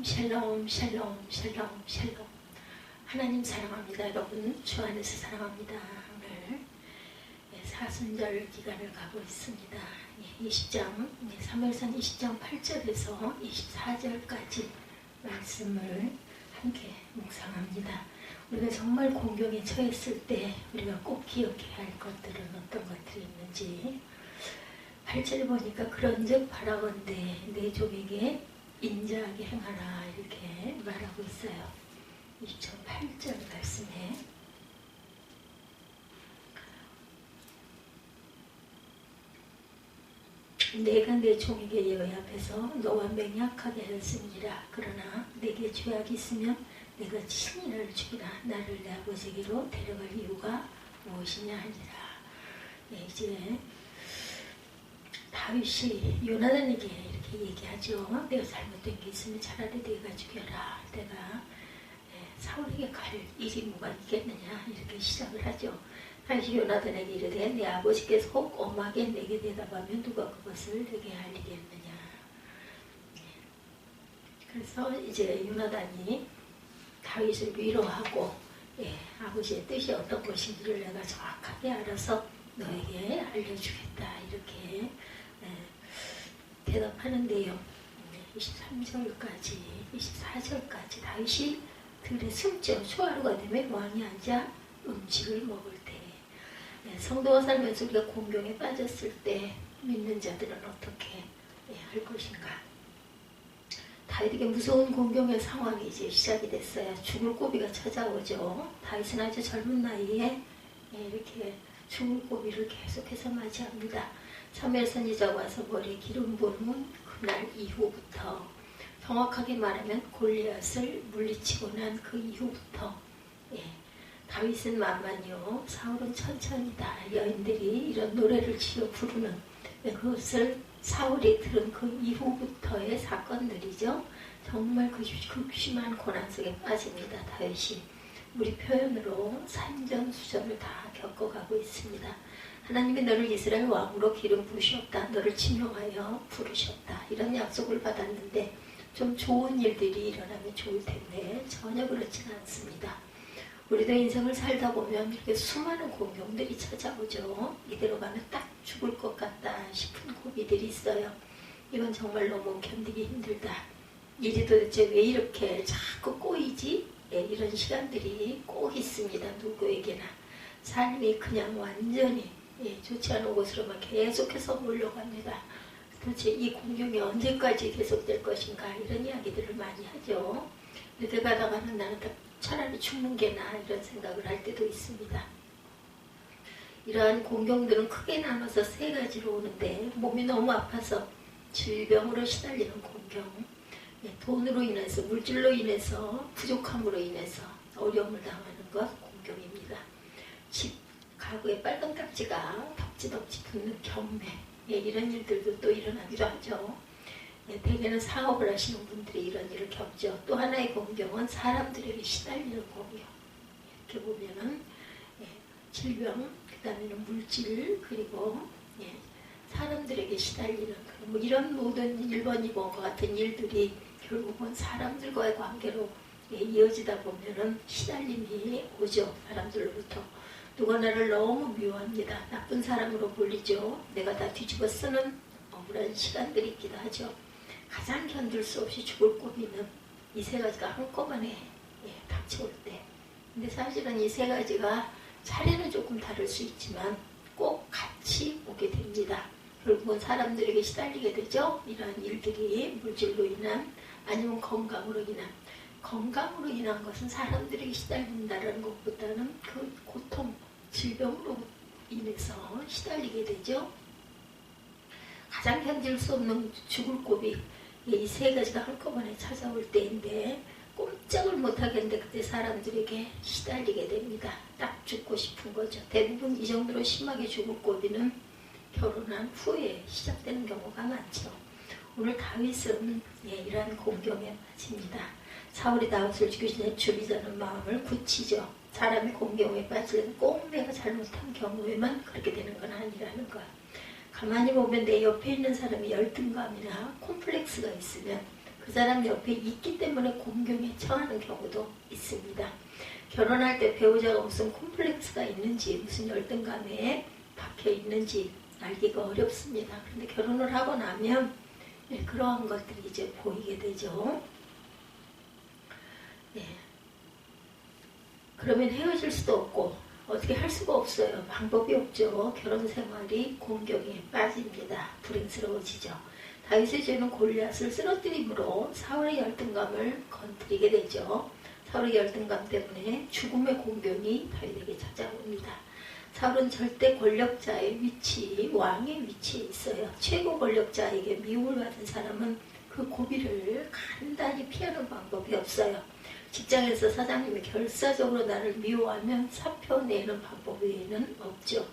샬롬 샬롬 샬롬 샬롬. 하나님 사랑합니다. 여러분 주 안에서 사랑합니다. 오늘 사순절 기간을 가고 있습니다. 20장 사무엘상 20장 8절에서 24절까지 말씀을 함께 묵상합니다. 우리가 정말 공경에 처했을 때 우리가 꼭 기억해야 할 것들은 어떤 것들이 있는지 8절 보니까 그런즉 바라건대 내 종에게 인자하게 행하라 이렇게 말하고 있어요. 20장 8절 말씀에 내가 내 종에게 여호와 앞에서 너와 맹약하게 하였습니다. 그러나 내게 죄악이 있으면 내가 친히 너를 죽이라. 나를 내 아버지에게로 데려갈 이유가 무엇이냐 하니라. 이제 다윗이 요나단에게 이렇게 얘기하죠. 내가 잘못된 게 있으면 차라리 내가 죽여라. 내가 사울에게 갈 일이 뭐가 있겠느냐 이렇게 시작을 하죠. 다윗이 요나단에게 이르되 내 아버지께서 혹 엄하게 내게 대답하면 누가 그것을 내게 알리겠느냐. 그래서 이제 요나단이 다윗을 위로하고 아버지의 뜻이 어떤 것인지를 내가 정확하게 알아서 너에게 알려주겠다 이렇게 대답하는데요. 23절까지 24절까지 다윗이 들에 숨죠. 초하루가 되면 왕이 앉아 음식을 먹을 때 성도가 살면서 우리가 공경에 빠졌을 때 믿는 자들은 어떻게 할 것인가. 다윗에게 무서운 공경의 상황이 이제 시작이 됐어요. 죽을 고비가 찾아오죠. 다윗은 아주 젊은 나이에 이렇게 죽을 고비를 계속해서 맞이합니다. 사무엘 선지자가 와서 머리에 기름 부음은 그날 이후부터, 정확하게 말하면 골리앗을 물리치고 난 그 이후부터 다윗은 만만이요 사울은 천천히다. 여인들이 이런 노래를 지어 부르는 그것을 사울이 들은 그 이후부터의 사건들이죠. 정말 그 극심한 고난 속에 빠집니다. 다윗이 우리 표현으로 산전수전을 다 겪어가고 있습니다. 하나님이 너를 이스라엘 왕으로 기름 부으셨다. 너를 지명하여 부르셨다. 이런 약속을 받았는데 좀 좋은 일들이 일어나면 좋을 텐데 전혀 그렇지는 않습니다. 우리도 인생을 살다 보면 이렇게 수많은 공경들이 찾아오죠. 이대로 가면 딱 죽을 것 같다 싶은 고비들이 있어요. 이건 정말 너무 견디기 힘들다. 일이 도대체 왜 이렇게 자꾸 꼬이지? 이런 시간들이 꼭 있습니다. 누구에게나. 삶이 그냥 완전히 좋지 않은 곳으로만 계속해서 몰려갑니다. 도대체 이 공경이 언제까지 계속될 것인가 이런 이야기들을 많이 하죠. 이렇게 가다가는 나는 차라리 죽는 게 나아 이런 생각을 할 때도 있습니다. 이러한 공경들은 크게 나눠서 세 가지로 오는데 몸이 너무 아파서 질병으로 시달리는 공경, 돈으로 인해서 물질로 인해서 부족함으로 인해서 어려움을 당하는 것 공경입니다. 집 가구에 빨간 딱지가 덕지덕지 붙는 경매 이런 일들도 또 일어나기도 하죠. 대개는 사업을 하시는 분들이 이런 일을 겪죠. 또 하나의 공경은 사람들에게 시달리는 공경. 이렇게 보면은 질병, 그 다음에는 물질, 그리고 사람들에게 시달리는 뭐 이런 모든 1번, 2번과 같은 일들이 결국은 사람들과의 관계로 이어지다 보면은 시달림이 오죠. 사람들로부터. 누가 나를 너무 미워합니다. 나쁜 사람으로 불리죠. 내가 다 뒤집어 쓰는 억울한 시간들이 있기도 하죠. 가장 견딜 수 없이 죽을 고비는 이 세 가지가 한꺼번에 닥쳐올 때. 근데 사실은 이 세 가지가 차례는 조금 다를 수 있지만 꼭 같이 오게 됩니다. 결국은 사람들에게 시달리게 되죠. 이러한 일들이 물질로 인한 아니면 건강으로 인한. 건강으로 인한 것은 사람들에게 시달린다는 것보다는 그 고통, 질병으로 인해서 시달리게 되죠. 가장 견딜 수 없는 죽을 고비, 이 세 가지가 한꺼번에 찾아올 때인데 꼼짝을 못하겠는데 그때 사람들에게 시달리게 됩니다. 딱 죽고 싶은 거죠. 대부분 이 정도로 심하게 죽을 고비는 결혼한 후에 시작되는 경우가 많죠. 오늘 다윗은 이러한 공경에 빠집니다. 사울이 다윗을 죽이자는 마음을 굳히죠. 사람이 공경에 빠지면 꼭 내가 잘못한 경우에만 그렇게 되는 건 아니라는 거야. 가만히 보면 내 옆에 있는 사람이 열등감이나 콤플렉스가 있으면 그 그 사람 옆에 있기 때문에 공경에 처하는 경우도 있습니다. 결혼할 때 배우자가 무슨 콤플렉스가 있는지 무슨 열등감에 박혀 있는지 알기가 어렵습니다. 그런데 결혼을 하고 나면 그러한 것들이 이제 보이게 되죠. 그러면 헤어질 수도 없고 어떻게 할 수가 없어요. 방법이 없죠. 결혼 생활이 공경에 빠집니다. 불행스러워지죠. 다윗의 죄는 골리앗을 쓰러뜨림으로 사울의 열등감을 건드리게 되죠. 사울의 열등감 때문에 죽음의 공경이 다윗에게 찾아옵니다. 사울은 절대 권력자의 위치, 왕의 위치에 있어요. 최고 권력자에게 미움을 받은 사람은 그 고비를 간단히 피하는 방법이 없어요. 직장에서 사장님이 결사적으로 나를 미워하면 사표 내는 방법 외에는 없죠.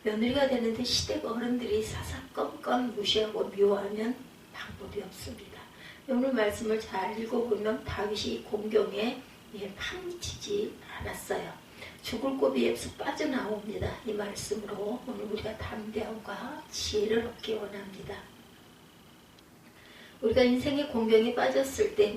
며느리가 되는데 시댁 어른들이 사사건건 무시하고 미워하면 방법이 없습니다. 오늘 말씀을 잘 읽어보면 다윗이 공경에 파묻히지 않았어요. 죽을 고비에서 빠져나옵니다. 이 말씀으로 오늘 우리가 담대함과 지혜를 얻기 원합니다. 우리가 인생의 공경에 빠졌을 때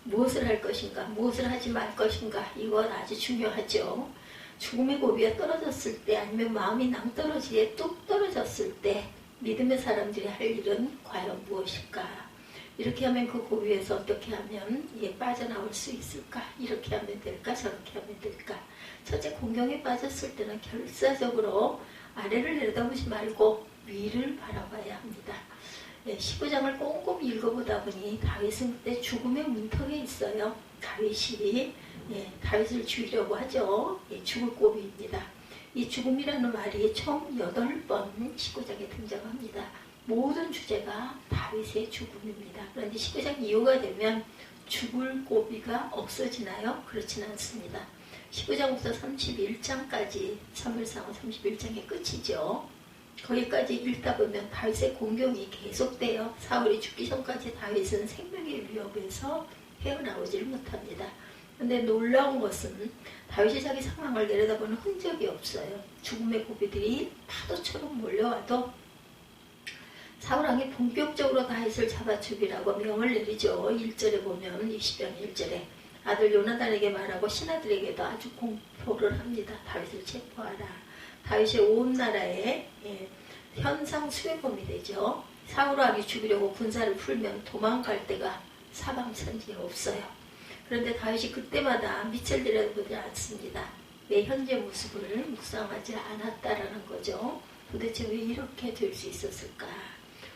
무엇을 할 것인가, 무엇을 하지 말 것인가, 이건 아주 중요하죠. 죽음의 고비에 떨어졌을 때, 아니면 마음이 낭떠러지에 뚝 떨어졌을 때 믿음의 사람들이 할 일은 과연 무엇일까? 이렇게 하면 그 고비에서 어떻게 하면 빠져나올 수 있을까? 이렇게 하면 될까? 저렇게 하면 될까? 첫째, 공경에 빠졌을 때는 결사적으로 아래를 내려다보지 말고 위를 바라봐야 합니다. 15장을 꼼꼼히 읽어보다 보니 다윗은 그때 죽음의 문턱에 있어요. 다윗이 다윗을 죽이려고 하죠. 죽을 고비입니다. 이 죽음이라는 말이 총 8번 19장에 등장합니다. 모든 주제가 다윗의 죽음입니다. 그런데 19장 이후가 되면 죽을 고비가 없어지나요? 그렇지는 않습니다. 19장부터 31장까지 사무엘상은 31장의 끝이죠. 거기까지 읽다 보면 다윗의 공경이 계속돼요. 사울이 죽기 전까지 다윗은 생명의 위협에서 헤어나오질 못합니다. 그런데 놀라운 것은 다윗이 자기 상황을 내려다보는 흔적이 없어요. 죽음의 고비들이 파도처럼 몰려와도 사울왕이 본격적으로 다윗을 잡아 죽이라고 명을 내리죠. 1절에 보면 20장 1절에 아들 요나단에게 말하고 신하들에게도 아주 공포를 합니다. 다윗을 체포하라. 다윗이 온 나라에 현상 수행범이 되죠. 사울왕이 죽이려고 군사를 풀면 도망갈 데가 사방천지에 없어요. 그런데 다윗이 그때마다 밑을 내려보지 않습니다. 내 현재 모습을 묵상하지 않았다라는 거죠. 도대체 왜 이렇게 될 수 있었을까?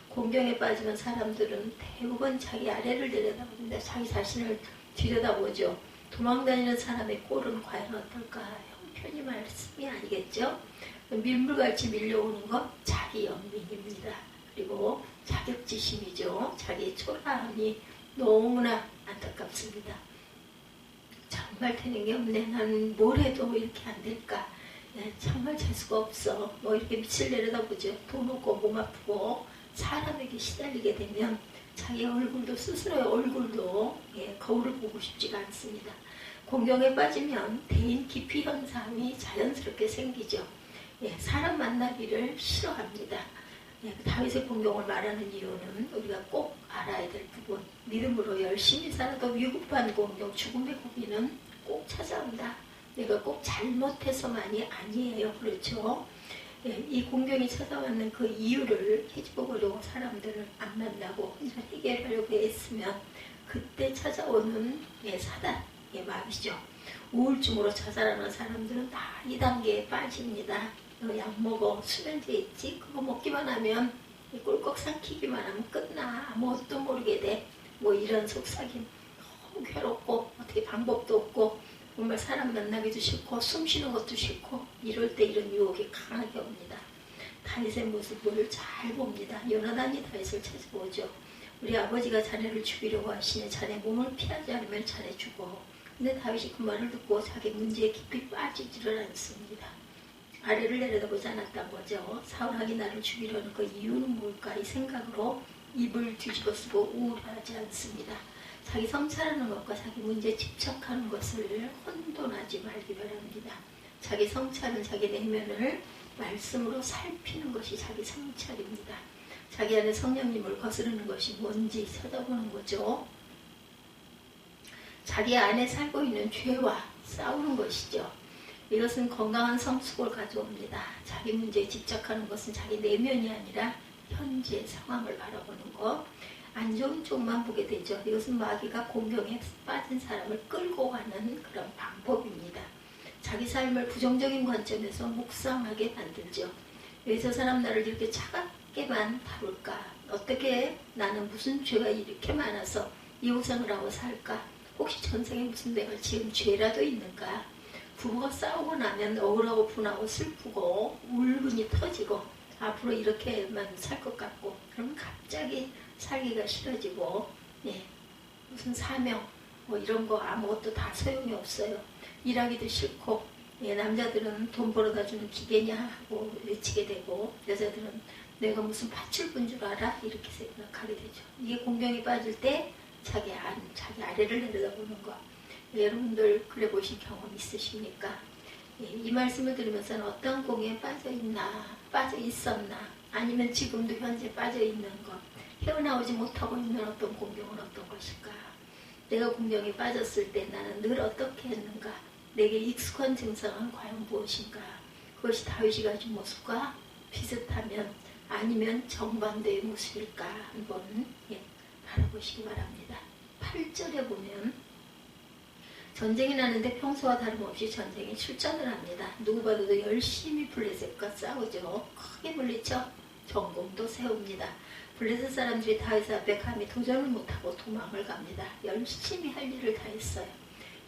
공경에 빠지면 사람들은 대부분 자기 아래를 내려다봅니다. 자기 자신을 들여다보죠. 도망다니는 사람의 꼴은 과연 어떨까? 형편이 말씀이 아니겠죠? 밀물같이 밀려오는 것 자기 연민입니다. 그리고 자격지심이죠. 자기 초라함이 너무나 안타깝습니다. 정말 되는 게 없네. 난 뭘 해도 이렇게 안 될까? 정말 재수가 없어. 이렇게 밑을 내려다보죠. 돈 없고 몸 아프고 사람에게 시달리게 되면 자기 얼굴도 스스로의 얼굴도 거울을 보고 싶지가 않습니다. 공경에 빠지면 대인 기피 현상이 자연스럽게 생기죠. 사람 만나기를 싫어합니다. 다윗의 공경을 말하는 이유는 우리가 꼭 알아야 될 부분, 믿음으로 열심히 살아도 위급한 공경, 죽음의 고비는 꼭 찾아온다. 내가 꼭 잘못해서만이 아니에요. 그렇죠? 이 공경이 찾아왔는 그 이유를 해집어보려고 사람들을 안 만나고 혼자 해결하려고 했으면 그때 찾아오는 사단의 마귀죠. 우울증으로 자살하는 사람들은 다 이 단계에 빠집니다. 너 약 먹어, 수면제 있지? 그거 먹기만 하면 꿀꺽 삼키기만 하면 끝나. 아무것도 모르게 돼. 이런 속삭임. 너무 괴롭고 어떻게 방법도 없고 정말 사람 만나기도 싫고 숨 쉬는 것도 싫고 이럴 때 이런 유혹이 강하게 옵니다. 다윗의 모습을 잘 봅니다. 요나단이 다윗을 찾아오죠. 우리 아버지가 자네를 죽이려고 하시니 자네 몸을 피하지 않으면 자네 죽어. 근데 다윗이 그 말을 듣고 자기 문제에 깊이 빠지지를 않습니다. 아래를 내려다보지 않았던 거죠. 사울왕이 나를 죽이려는 그 이유는 뭘까? 이 생각으로 입을 뒤집어 쓰고 우울하지 않습니다. 자기 성찰하는 것과 자기 문제에 집착하는 것을 혼돈하지 말기 바랍니다. 자기 성찰은 자기 내면을 말씀으로 살피는 것이 자기 성찰입니다. 자기 안에 성령님을 거스르는 것이 뭔지 찾아보는 거죠. 자기 안에 살고 있는 죄와 싸우는 것이죠. 이것은 건강한 성숙을 가져옵니다. 자기 문제에 집착하는 것은 자기 내면이 아니라 현재 상황을 바라보는 것. 안 좋은 쪽만 보게 되죠. 이것은 마귀가 공경에 빠진 사람을 끌고 가는 그런 방법입니다. 자기 삶을 부정적인 관점에서 묵상하게 만들죠. 왜 저 사람 나를 이렇게 차갑게만 다룰까? 어떻게 나는 무슨 죄가 이렇게 많아서 이 고생을 하고 살까? 혹시 전생에 무슨 내가 지은 죄라도 있는가? 부부가 싸우고 나면 억울하고 분하고 슬프고 울분이 터지고 앞으로 이렇게만 살 것 같고 그러면 갑자기 살기가 싫어지고 무슨 사명 뭐 이런 거 아무것도 다 소용이 없어요. 일하기도 싫고 남자들은 돈 벌어다 주는 기계냐 하고 외치게 되고 여자들은 내가 무슨 파출꾼 줄 알아? 이렇게 생각하게 되죠. 이게 공경에 빠질 때 자기 아래를 내려다보는 거. 여러분들 그래 보신 경험 있으십니까? 이 말씀을 들으면서는 어떤 공경에 빠져 있었나 아니면 지금도 현재 빠져 있는 것 헤어나오지 못하고 있는 어떤 공경은 어떤 것일까? 내가 공경에 빠졌을 때 나는 늘 어떻게 했는가? 내게 익숙한 증상은 과연 무엇인가? 그것이 다윗이 가진 모습과 비슷하면 아니면 정반대의 모습일까? 한번 바라보시기 바랍니다. 8절에 보면 전쟁이 나는데 평소와 다름없이 전쟁에 출전을 합니다. 누구 봐도 열심히 블레셋과 싸우죠. 크게 물리쳐 전공도 세웁니다. 블레셋 사람들이 다윗 앞에 감히 도전을 못하고 도망을 갑니다. 열심히 할 일을 다 했어요.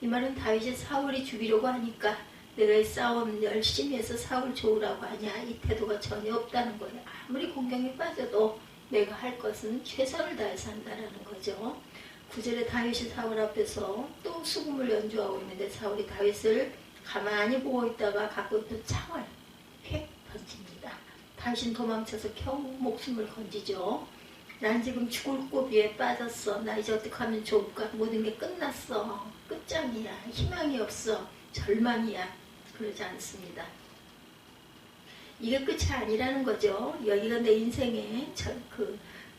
이 말은 다윗이 사울이 죽이려고 하니까 내가 이 싸움 열심히 해서 사울 좋으라고 하냐 이 태도가 전혀 없다는 거예요. 아무리 공경에 빠져도 내가 할 것은 최선을 다해서 한다는 거죠. 9절에 다윗이 사울 앞에서 또 수금을 연주하고 있는데 사울이 다윗을 가만히 보고 있다가 갖고 있던 창을 휙 던집니다. 다윗은 도망쳐서 겨우 목숨을 건지죠. 난 지금 죽을 고비에 빠졌어. 나 이제 어떻게 하면 좋을까? 모든 게 끝났어. 끝장이야. 희망이 없어. 절망이야. 그러지 않습니다. 이게 끝이 아니라는 거죠. 여기가 내 인생의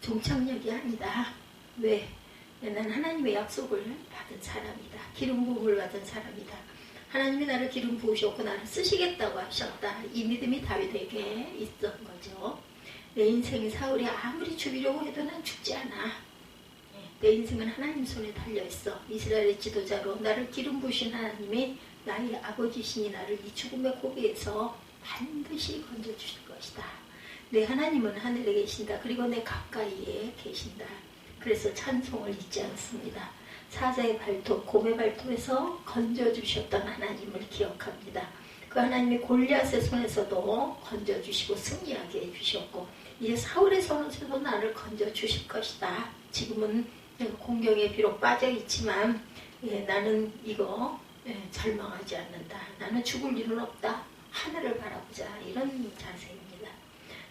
종착역이 아니다. 왜? 난 하나님의 약속을 받은 사람이다. 기름 부음을 받은 사람이다. 하나님이 나를 기름 부으셨고 나를 쓰시겠다고 하셨다. 이 믿음이 다윗에게 있던 거죠. 내 인생이 사울이 아무리 죽이려고 해도 난 죽지 않아. 내 인생은 하나님 손에 달려있어. 이스라엘의 지도자로 나를 기름 부으신 하나님이 나의 아버지시니 나를 이 죽음의 고비에서 반드시 건져주실 것이다. 내 하나님은 하늘에 계신다. 그리고 내 가까이에 계신다. 그래서 찬송을 잊지 않습니다. 사자의 발톱, 곰의 발톱에서 건져주셨던 하나님을 기억합니다. 그 하나님이 골리앗의 손에서도 건져주시고 승리하게 해주셨고 이제 사울의 손에서도 나를 건져주실 것이다. 지금은 내가 공경에 비록 빠져있지만 나는 이거 절망하지 않는다. 나는 죽을 일은 없다. 하늘을 바라보자. 이런 자세입니다.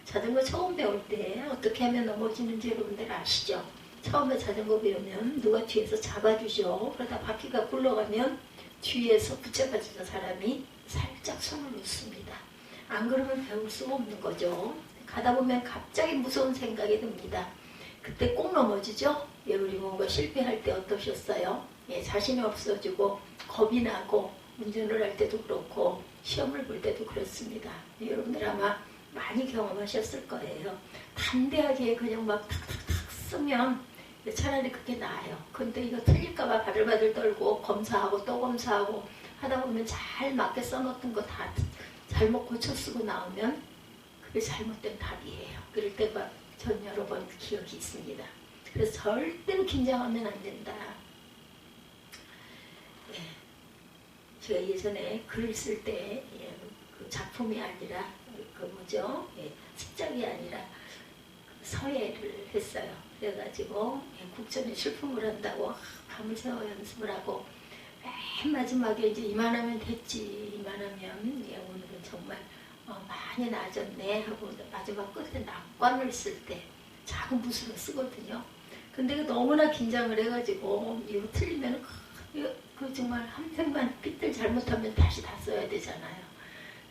자전거 처음 배울 때 어떻게 하면 넘어지는지 여러분들 아시죠? 처음에 자전거 배우면 누가 뒤에서 잡아주죠. 그러다 바퀴가 굴러가면 뒤에서 붙잡아주는 사람이 살짝 손을 놓습니다. 안 그러면 배울 수가 없는 거죠. 가다 보면 갑자기 무서운 생각이 듭니다. 그때 꼭 넘어지죠. 우리 뭔가 실패할 때 어떠셨어요? 자신이 없어지고 겁이 나고 운전을 할 때도 그렇고 시험을 볼 때도 그렇습니다. 여러분들 아마 많이 경험하셨을 거예요. 담대하게 그냥 막 탁탁탁 쓰면 차라리 그게 나아요. 근데 이거 틀릴까봐 바들바들 떨고 검사하고 또 검사하고 하다 보면 잘 맞게 써놓던 거 다 잘못 고쳐 쓰고 나오면 그게 잘못된 답이에요. 그럴 때가 전 여러 번 기억이 있습니다. 그래서 절대로 긴장하면 안 된다. 제가 예전에 글을 쓸 때 그 작품이 아니라 습작이 아니라 서예를 했어요. 그래가지고 국전에 출품을 한다고 밤을 새워 연습을 하고 맨 마지막에 이제 이만하면 됐지. 이만하면 오늘은 정말 많이 나아졌네 하고 마지막 끝에 낙관을 쓸 때 작은 붓으로 쓰거든요. 근데 너무나 긴장을 해가지고 이거 틀리면 그 정말 한 팩만 빗들 잘못하면 다시 다 써야 되잖아요.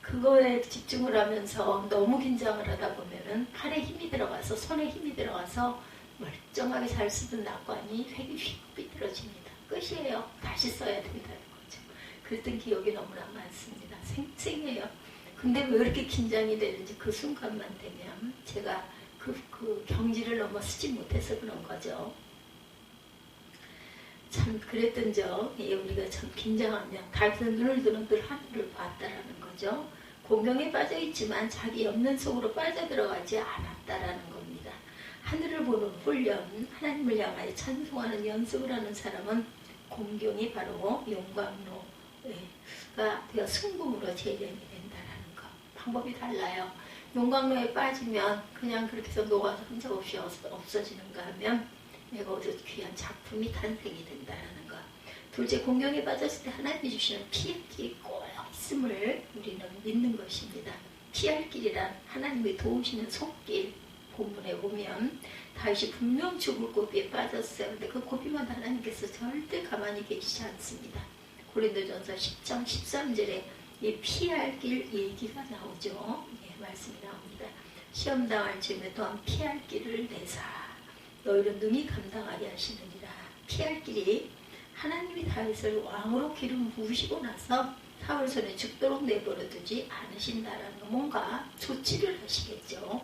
그거에 집중을 하면서 너무 긴장을 하다 보면은 팔에 힘이 들어가서 손에 힘이 들어가서 멀쩡하게 잘 쓰던 낙관이 휙 삐뚤어집니다. 끝이에요. 다시 써야 된다는 거죠. 그랬던 기억이 너무나 많습니다. 생생해요. 근데 왜 이렇게 긴장이 되는지 그 순간만 되면 제가 그 경지를 넘어 쓰지 못해서 그런 거죠. 참 그랬던 점, 우리가 참 긴장하면 다윗은 눈을 들어 늘 하늘을 봤다라는 거죠. 공경에 빠져 있지만 자기 염려 속으로 빠져들어가지 않았다라는 겁니다. 하늘을 보는 훈련, 하나님을 향하여 찬송하는 연습을 하는 사람은 공경이 바로 용광로가 되어 승금으로 재련이 된다라는 것. 방법이 달라요. 용광로에 빠지면 그냥 그렇게 해서 녹아서 흔적 없이 없어지는가 하면 내가 어디서 귀한 작품이 탄생이 된다는 것. 둘째, 공경에 빠졌을 때 하나님이 주시는 피할 길이 꼭 있음을 우리는 믿는 것입니다. 피할 길이란 하나님이 도우시는 손길. 본문에 보면 다윗이 분명 죽을 고비에 빠졌어요. 근데 그 고비마다 하나님께서 절대 가만히 계시지 않습니다. 고린도전서 10장 13절에 이 피할 길 얘기가 나오죠. 말씀이 나옵니다. 시험 당할 즈음에 또한 피할 길을 내사 너희는 능히 감당하게 하시느니라. 피할 길이 하나님이 다윗을 왕으로 기름 부으시고 나서 사울 손에 죽도록 내버려 두지 않으신다라는 거, 뭔가 조치를 하시겠죠.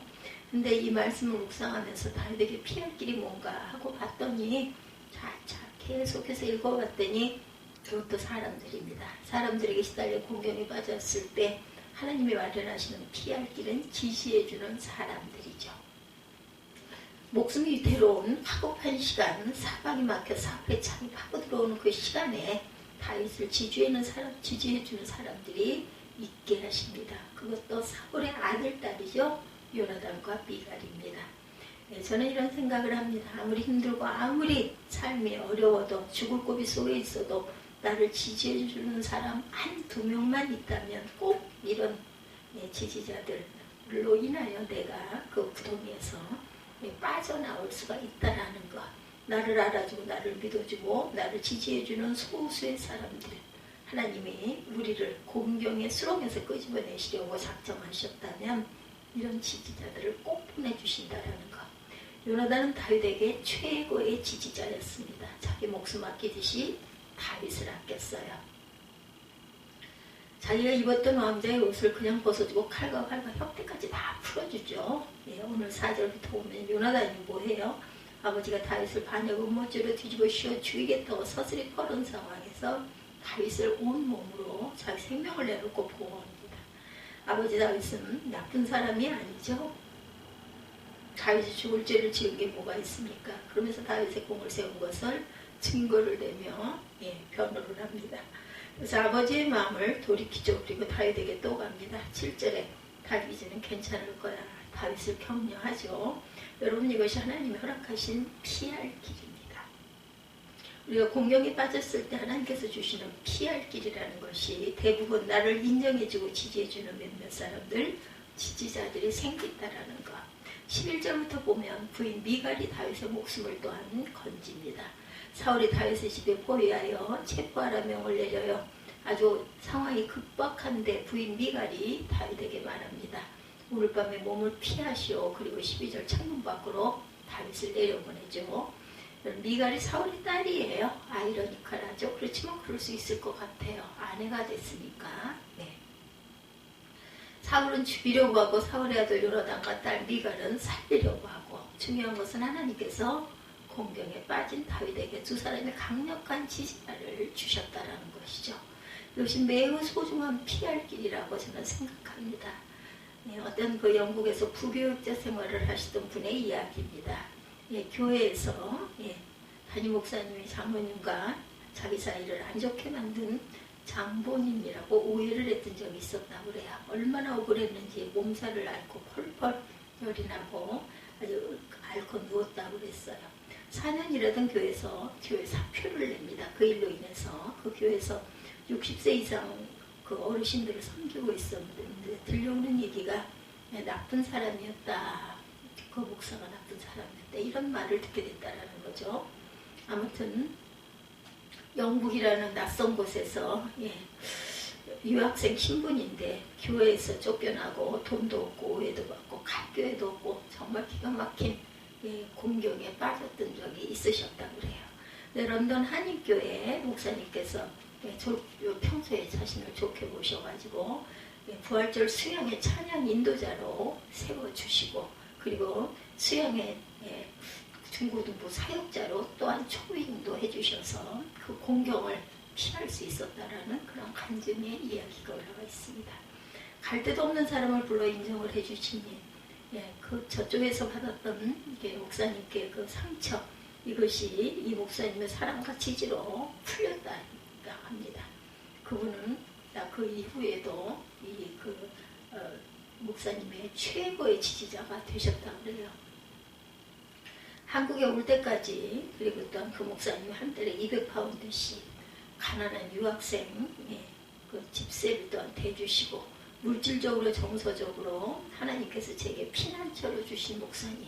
근데 이 말씀을 묵상하면서 다윗에게 피할 길이 뭔가 하고 봤더니 자 계속해서 읽어봤더니 그것도 사람들입니다. 사람들에게 시달려 공경에 빠졌을 때 하나님이 마련하시는 피할 길은 지시해주는 사람들이죠. 목숨이 위태로운 화급한 시간, 사방이 막혀 사울의 창이 파고 들어오는 그 시간에 다윗을 지지해주는 사람들이 있게 하십니다. 그것도 사울의 아들딸이죠. 요나단과 미갈입니다. 저는 이런 생각을 합니다. 아무리 힘들고 아무리 삶이 어려워도 죽을 고비 속에 있어도 나를 지지해주는 사람 한두 명만 있다면 꼭 이런 지지자들로 인하여 내가 그 구덩이에서 빠져나올 수가 있다라는 것. 나를 알아주고 나를 믿어주고 나를 지지해주는 소수의 사람들. 하나님이 우리를 공경의 수렁에서 끄집어내시려고 작정하셨다면 이런 지지자들을 꼭 보내주신다라는 것. 요나단은 다윗에게 최고의 지지자였습니다. 자기 목숨 아끼듯이 다윗을 아꼈어요. 자기가 입었던 왕자의 옷을 그냥 벗어주고 칼과 혁대까지 다 풀어주죠. 오늘 4절부터 보면 요나단이 뭐해요? 아버지가 다윗을 반역 음모죄로 뒤집어 씌워 죽이겠다고 서슬이 퍼른 상황에서 다윗을 온몸으로 자기 생명을 내놓고 보호합니다. 아버지 다윗은 나쁜 사람이 아니죠. 다윗이 죽을 죄를 지은 게 뭐가 있습니까? 그러면서 다윗의 공을 세운 것을 증거를 내며 변호를 합니다. 그래서 아버지의 마음을 돌이키죠. 그리고 다윗에게 또 갑니다. 7절에 다윗이는 괜찮을 거야. 다윗을 격려하죠. 여러분, 이것이 하나님이 허락하신 피할 길입니다. 우리가 공경에 빠졌을 때 하나님께서 주시는 피할 길이라는 것이 대부분 나를 인정해주고 지지해주는 몇몇 사람들, 지지자들이 생긴다라는 것. 11절부터 보면 부인 미갈이 다윗의 목숨을 또한 건집니다. 사울이 다윗의 집에 포위하여 체포하라 명을 내려요. 아주 상황이 급박한데 부인 미갈이 다윗에게 말합니다. 오늘 밤에 몸을 피하시오. 그리고 12절 창문 밖으로 다윗을 내려보내죠. 미갈이 사울의 딸이에요. 아이러니컬하죠. 그렇지만 그럴 수 있을 것 같아요. 아내가 됐으니까. 사울은 죽이려고 하고 사울의 아들 요나단과 딸 미갈은 살리려고 하고, 중요한 것은 하나님께서 공경에 빠진 다윗에게 두 사람의 강력한 지지자를 주셨다라는 것이죠. 이것이 매우 소중한 피할 길이라고 저는 생각합니다. 어떤 그 영국에서 부교육자 생활을 하시던 분의 이야기입니다. 교회에서 담임 목사님이 장로님과 자기 사이를 안 좋게 만든 장본인이라고 오해를 했던 적이 있었다고 그래요. 얼마나 억울했는지 몸살을 앓고 펄펄 열이 나고 아주 앓고 누웠다고 그랬어요. 4년 일하던 교회에서 교회 사표를 냅니다. 그 일로 인해서 그 교회에서 60세 이상 그 어르신들을 섬기고 있었는데 들려오는 얘기가 나쁜 사람이었다. 그 목사가 나쁜 사람이었다. 이런 말을 듣게 됐다라는 거죠. 아무튼 영국이라는 낯선 곳에서 유학생 신분인데 교회에서 쫓겨나고 돈도 없고 오해도 받고 갓교회도 없고 정말 기가 막힌 공경에 빠졌던 적이 있으셨다고 그래요. 네, 런던 한인교회 목사님께서 평소에 자신을 좋게 보셔가지고 부활절 수양의 찬양 인도자로 세워주시고, 그리고 수양의 중고등부 사역자로 또한 초빙도 해주셔서 그 공경을 피할 수 있었다라는 그런 간증의 이야기가 올라와 있습니다. 갈 데도 없는 사람을 불러 인정을 해주시니 그 저쪽에서 받았던 목사님께 그 상처, 이것이 이 목사님의 사랑과 지지로 풀렸다 합니다. 그분은 그 이후에도 목사님의 최고의 지지자가 되셨다고 그래요. 한국에 올 때까지, 그리고 또한 그 목사님이 한 달에 200파운드씩 가난한 유학생 그 집세를 또한 대주시고, 물질적으로 정서적으로 하나님께서 제게 피난처로 주신 목사님.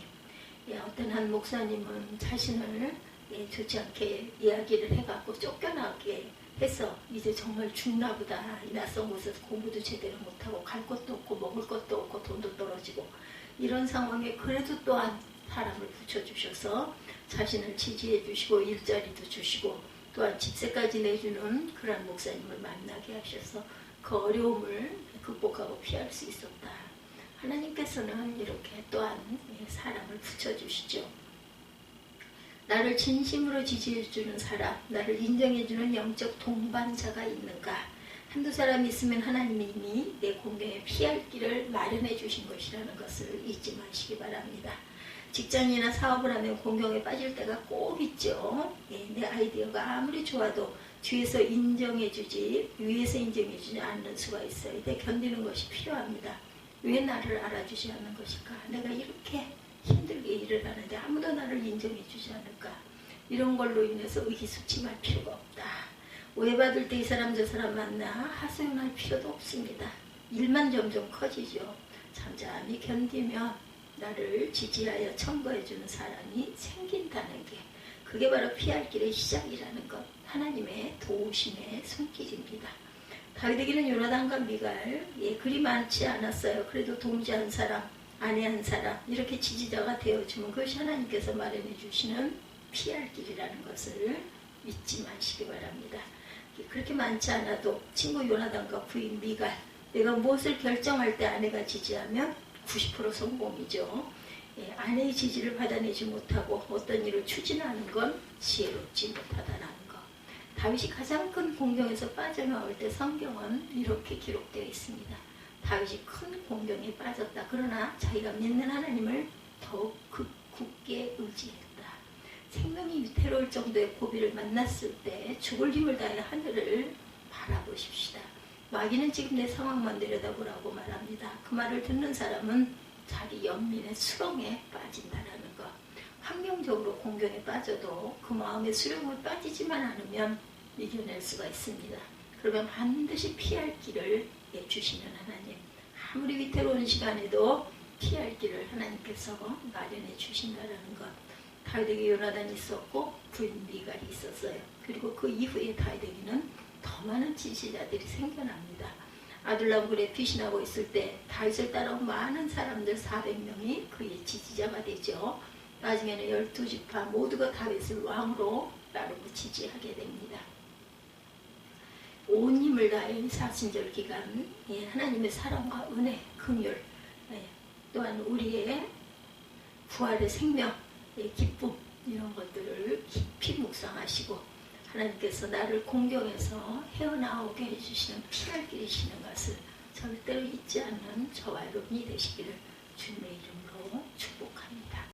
어떤 한 목사님은 자신을 좋지 않게 이야기를 해갖고 쫓겨나게 해서 이제 정말 죽나 보다, 이 낯선 곳에서 공부도 제대로 못하고 갈 것도 없고 먹을 것도 없고 돈도 떨어지고 이런 상황에 그래도 또한 사람을 붙여주셔서 자신을 지지해 주시고 일자리도 주시고 또한 집세까지 내주는 그런 목사님을 만나게 하셔서 그 어려움을 극복하고 피할 수 있었다. 하나님께서는 이렇게 또한 사람을 붙여주시죠. 나를 진심으로 지지해주는 사람, 나를 인정해주는 영적 동반자가 있는가? 한두 사람이 있으면 하나님이 이미 내 공경에 피할 길을 마련해 주신 것이라는 것을 잊지 마시기 바랍니다. 직장이나 사업을 하면 공경에 빠질 때가 꼭 있죠. 내 아이디어가 아무리 좋아도 뒤에서 인정해주지, 위에서 인정해주지 않는 수가 있어요. 이때 견디는 것이 필요합니다. 왜 나를 알아주지 않는 것일까? 내가 이렇게 힘들게 일을 하는데 아무도 나를 인정해주지 않을까? 이런 걸로 인해서 의기소침할 필요가 없다. 오해받을 때 이 사람 저 사람 만나 하소연할 필요도 없습니다. 일만 점점 커지죠. 잠잠히 견디면 나를 지지하여 첨부해주는 사람이 생긴다는 게, 그게 바로 피할 길의 시작이라는 것, 하나님의 도우심의 손길입니다. 다윗에게는 요나단과 미갈, 그리 많지 않았어요. 그래도 동지 한 사람, 아내 한 사람, 이렇게 지지자가 되어주면 그것이 하나님께서 마련해 주시는 피할 길이라는 것을 잊지 마시기 바랍니다. 그렇게 많지 않아도 친구 요나단과 부인 미갈, 내가 무엇을 결정할 때 아내가 지지하면 90% 성공이죠. 아내의 지지를 받아내지 못하고 어떤 일을 추진하는 건 지혜롭지 못하다라는 것. 다윗이 가장 큰 공경에서 빠져나올 때 성경은 이렇게 기록되어 있습니다. 다윗이 큰 공경에 빠졌다. 그러나 자기가 믿는 하나님을 더욱 굳게 의지했다. 생명이 위태로울 정도의 고비를 만났을 때 죽을 힘을 다해 하늘을 바라보십시다. 마귀는 지금 내 상황만 내려다보라고 말합니다. 그 말을 듣는 사람은 자기 연민의 수렁에 빠진다라는 것. 환경적으로 공경에 빠져도 그 마음의 수렁에 빠지지만 않으면 이겨낼 수가 있습니다. 그러면 반드시 피할 길을 주시는 하나님. 아무리 위태로운 시간에도 피할 길을 하나님께서 마련해 주신다라는 것. 다윗에게 요나단이 있었고 부인 미갈이 있었어요. 그리고 그 이후에 다윗에게는 더 많은 지지자들이 생겨납니다. 아둘람굴에 피신하고 있을 때 다윗을 따라온 많은 사람들 400명이 그의 지지자가 되죠. 나중에는 12지파 모두가 다윗을 왕으로 따르고 지지하게 됩니다. 온 힘을 다해 사순절 기간 하나님의 사랑과 은혜, 긍휼, 또한 우리의 부활의 생명, 기쁨, 이런 것들을 깊이 묵상하시고 하나님께서 나를 공경에서 헤어나오게 해주시는 피할 길이시는 것을 절대로 잊지 않는 저와 여러분이 되시기를 주님의 이름으로 축복합니다.